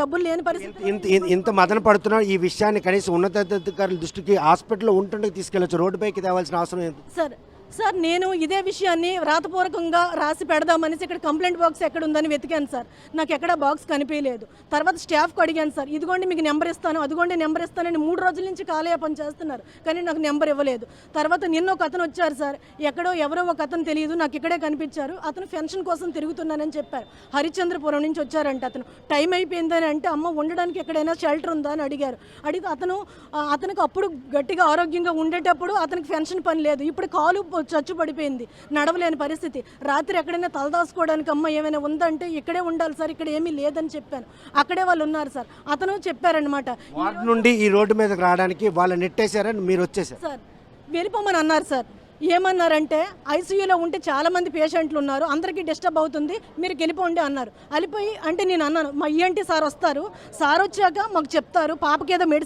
డబ్బులు లేని పరిస్థితి. ఇంత మదన పడుతున్నా ఈ విషయాన్ని కనీసం ఉన్నతాధికారుల దృష్టికి హాస్పిటల్లో ఉంటుండగా తీసుకెళ్ళచ్చు, రోడ్డుపైకి తేవాల్సిన అవసరం ఏంటి? సార్ నేను ఇదే విషయాన్ని రాతపూర్వకంగా రాసి పెడదామనేసి ఇక్కడ కంప్లైంట్ బాక్స్ ఎక్కడ ఉందని వెతికాను సార్. నాకు ఎక్కడ బాక్స్ కనిపించలేదు. తర్వాత స్టాఫ్కి అడిగాను సార్, ఇదిగోండి మీకు నెంబర్ ఇస్తాను, అదిగోండి నెంబర్ ఇస్తానని 3 రోజుల నుంచి కాలయాపన చేస్తున్నారు, కానీ నాకు నెంబర్ ఇవ్వలేదు. తర్వాత నిన్న ఒక అతను వచ్చారు సార్, ఎవరో ఒక అతను తెలియదు, నాకు ఇక్కడే కనిపించారు, అతను పెన్షన్ కోసం తిరుగుతున్నానని చెప్పారు. హరిశ్చంద్రపురం నుంచి వచ్చారంట. అతను టైం అయిపోయిందని అంటే అమ్మ ఉండడానికి ఎక్కడైనా షెల్టర్ ఉందా అని అడిగారు. అడిగితే అతనికి అప్పుడు గట్టిగా ఆరోగ్యంగా ఉండేటప్పుడు అతనికి పెన్షన్ పని లేదు, ఇప్పుడు కాలు చచ్చు పడిపోయింది, నడవలేని పరిస్థితి. రాత్రి ఎక్కడైనా తలదాసుకోవడానికి అమ్మ ఏమైనా ఉందంటే ఇక్కడే ఉండాలి సార్, ఇక్కడ ఏమీ లేదని చెప్పాను. అక్కడే వాళ్ళు ఉన్నారు సార్. అతను చెప్పారనమాట, వార్డు నుండి ఈ రోడ్డు మీదకి రావడానికి వాళ్ళు నెట్టేశారని మీరు వచ్చేసారు సార్ వెళ్ళిపోమని అన్నారు సార్. ఏమన్నారంటే ఐసీయూలో ఉంటే చాలామంది పేషెంట్లు ఉన్నారు, అందరికీ డిస్టర్బ్ అవుతుంది, మీరు వెళ్ళిపోండి అన్నారు. వెళ్ళిపోయి అంటే నేను అన్నాను, మా ఈఎన్టీ సార్ వస్తారు, సార్ వచ్చాక మాకు చెప్తారు, పాపకి ఏదో మెడిసిన్